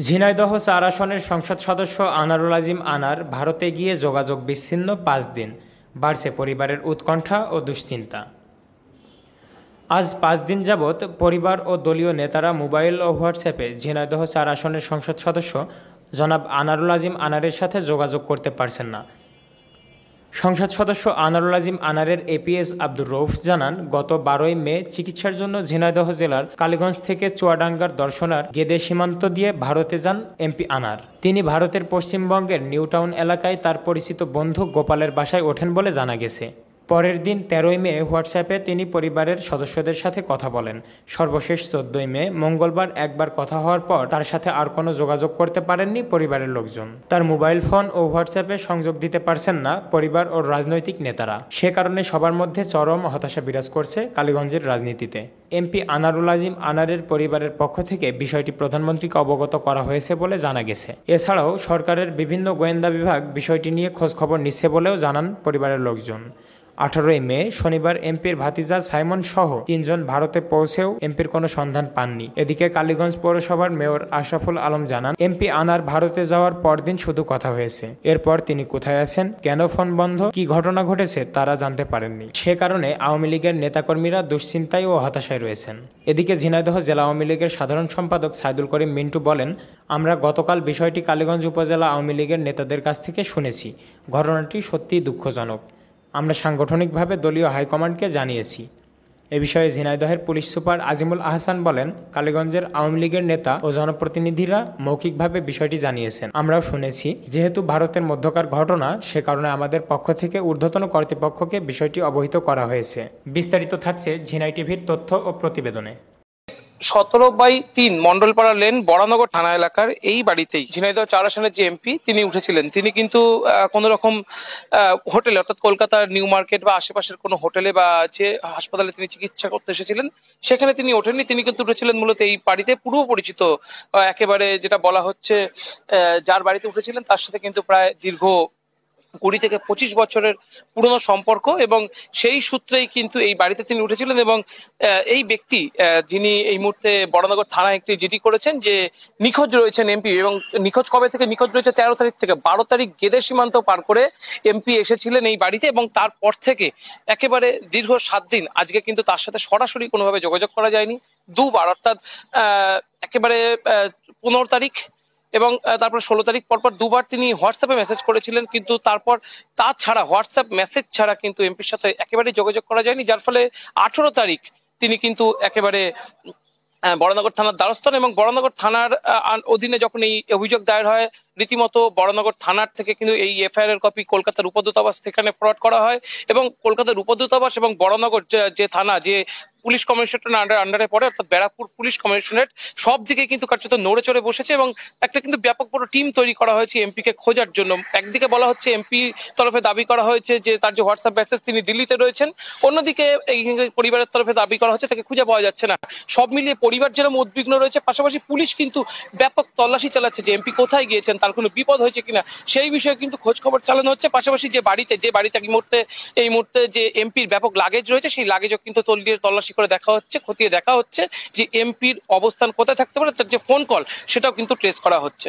ঝিনাইদহ ৪ আসনের সংসদ সদস্য আনারুল আজিম আনার ভারতে গিয়ে যোগাযোগ বিচ্ছিন্ন ৫ দিন, বাড়ছে পরিবারের উৎকণ্ঠা ও দুশ্চিন্তা। আজ ৫ দিন যাবৎ পরিবার ও দলীয় নেতারা মোবাইল ও হোয়াটসঅ্যাপে ঝিনাইদহ ৪ আসনের সংসদ সদস্য জনাব আনারুল আজিম আনারের সাথে যোগাযোগ করতে পারছেন না। সংসদ সদস্য আনারুল আজিম আনারের এপিএস আব্দুর রউফ জানান, গত ১২ই মে চিকিৎসার জন্য ঝিনাইদহ জেলার কালীগঞ্জ থেকে চুয়াডাঙ্গার দর্শনার গেদে সীমান্ত দিয়ে ভারতে যান এমপি আনার। তিনি ভারতের পশ্চিমবঙ্গের নিউ টাউন এলাকায় তার পরিচিত বন্ধু গোপালের বাসায় ওঠেন বলে জানা গেছে। পরের দিন ১৩ই মে হোয়াটসঅ্যাপে তিনি পরিবারের সদস্যদের সাথে কথা বলেন। সর্বশেষ ১৪ই মে মঙ্গলবার একবার কথা হওয়ার পর তার সাথে আর কোনো যোগাযোগ করতে পারেননি পরিবারের লোকজন। তার মোবাইল ফোন ও হোয়াটসঅ্যাপে সংযোগ দিতে পারছেন না পরিবার ও রাজনৈতিক নেতারা। সে কারণে সবার মধ্যে চরম হতাশা বিরাজ করছে কালীগঞ্জের রাজনীতিতে। এমপি আনারুল আজিম আনারের পরিবারের পক্ষ থেকে বিষয়টি প্রধানমন্ত্রীকে অবগত করা হয়েছে বলে জানা গেছে। এছাড়াও সরকারের বিভিন্ন গোয়েন্দা বিভাগ বিষয়টি নিয়ে খোঁজখবর নিচ্ছে বলেও জানান পরিবারের লোকজন। ১৮ই মে শনিবার এমপির ভাতিজা সাইমন সহ ৩ জন ভারতে পৌঁছেও এমপির কোনো সন্ধান পাননি। এদিকে কালীগঞ্জ পৌরসভার মেয়র আশরাফুল আলম জানান, এমপি আনার ভারতে যাওয়ার পরদিন শুধু কথা হয়েছে। এরপর তিনি কোথায় আছেন, কেন ফোন বন্ধ, কি ঘটনা ঘটেছে তারা জানতে পারেননি। সে কারণে আওয়ামী লীগের নেতাকর্মীরা দুশ্চিন্তায় ও হতাশায় রয়েছেন। এদিকে ঝিনাইদহ জেলা আওয়ামী লীগের সাধারণ সম্পাদক সাইদুল করিম মিন্টু বলেন, আমরা গতকাল বিষয়টি কালীগঞ্জ উপজেলা আওয়ামী লীগের নেতাদের কাছ থেকে শুনেছি। ঘটনাটি সত্যিই দুঃখজনক। আমরা সাংগঠনিকভাবে দলীয় হাইকমান্ডকে জানিয়েছি। এ বিষয়ে ঝিনাইদহের পুলিশ সুপার আজিমুল আহসান বলেন, কালীগঞ্জের আওয়ামী লীগের নেতা ও জনপ্রতিনিধিরা মৌখিকভাবে বিষয়টি জানিয়েছেন। আমরাও শুনেছি। যেহেতু ভারতের মধ্যকার ঘটনা, সে কারণে আমাদের পক্ষ থেকে ঊর্ধ্বতন কর্তৃপক্ষকে বিষয়টি অবহিত করা হয়েছে। বিস্তারিত থাকছে ঝিনাই টিভির তথ্য ও প্রতিবেদনে। ১৭/৩ মন্ডলপাড়া লেন বরানগর থানা এলাকার এই বাড়িতেই ঝিনাইদহ ৪ আসনের যে এমপি তিনি উঠেছিলেন। তিনি কিন্তু কোন রকম হোটেলে অর্থাৎ কলকাতার নিউ মার্কেট বা আশেপাশের কোনো হোটেলে বা যে হাসপাতালে তিনি চিকিৎসা করতে এসেছিলেন সেখানে তিনি ওঠেননি। তিনি কিন্তু উঠেছিলেন মূলত এই বাড়িতে পূর্ব পরিচিত একেবারে যেটা বলা হচ্ছে যার বাড়িতে উঠেছিলেন তার সাথে কিন্তু প্রায় দীর্ঘ ২০ থেকে ২৫ বছরের পুরনো সম্পর্ক এবং সেই সূত্রেই কিন্তু এই বাড়িতে তিনি উঠেছিলেন। এবং এই ব্যক্তি যিনি এই মুহূর্তে বড়নগর থানায় একটি জিডি করেছেন যে নিখোঁজ রয়েছেন এমপি, এবং নিখোঁজ কবে থেকে নিখোঁজ রয়েছে ১৩ তারিখ থেকে ১২ তারিখ গেদে সীমান্ত পার করে এমপি এসেছিলেন এই বাড়িতে, এবং তারপর থেকে একেবারে দীর্ঘ ৭ দিন আজকে কিন্তু তার সাথে সরাসরি কোনোভাবে যোগাযোগ করা যায়নি। দুবার অর্থাৎ একেবারে ১৫ তারিখ এবং তারপর ১৬ তারিখ পরপর দুবার তিনি হোয়াটসঅ্যাপে মেসেজ করেছিলেন, কিন্তু তারপর তাছাড়া হোয়াটসঅ্যাপ মেসেজ ছাড়া কিন্তু এমপির সাথে একেবারেই যোগাযোগ করা যায়নি। যার ফলে ১৮ তারিখ তিনি কিন্তু একেবারে বড়নগর থানার দ্বারস্থ হন এবং বড়নগর থানার অধীনে যখন এই অভিযোগ দায়ের হয় রীতিমতো বড়নগর থানার থেকে কিন্তু এই এফআইআর এর কপি কলকাতার উপদূতাবাস সেখানে ফরওয়ার্ড করা হয় এবং কলকাতার উপদূতাবাস এবং বড়নগর যে থানা যে পুলিশ কমিশনারের আন্ডারে পড়ে অর্থাৎ ব্যারাকপুর পুলিশ কমিশনারেট সব দিকে কিন্তু কার্যত নড়ে চড়ে বসেছে এবং একটা কিন্তু ব্যাপক বড় টিম তৈরি করা হয়েছে এমপি কে খোঁজার জন্য। একদিকে বলা হচ্ছে এমপি তরফে দাবি করা হয়েছে যে তার যে হোয়াটসঅ্যাপ মেসেজ তিনি দিল্লিতে রয়েছেন, অন্যদিকে এই পরিবারের তরফে দাবি করা হচ্ছে তাকে খুঁজে পাওয়া যাচ্ছে না। সব মিলিয়ে পরিবার যেরকম উদ্বিগ্ন রয়েছে, পাশাপাশি পুলিশ কিন্তু ব্যাপক তল্লাশি চালাচ্ছে যে এমপি কোথায় গিয়েছেন, তার কোনো বিপদ হয়েছে কিনা সেই বিষয়ে কিন্তু খোঁজ খবর চালানো হচ্ছে। পাশাপাশি যে বাড়িতে এই মুহূর্তে যে এমপির ব্যাপক লাগেজ রয়েছে সেই লাগেজও কিন্তু তল্লাশি করে দেখা হচ্ছে, খতিয়ে দেখা হচ্ছে যে এমপির অবস্থান কোথায় থাকতে পারে, তার যে ফোন কল সেটাও কিন্তু ট্রেস করা হচ্ছে।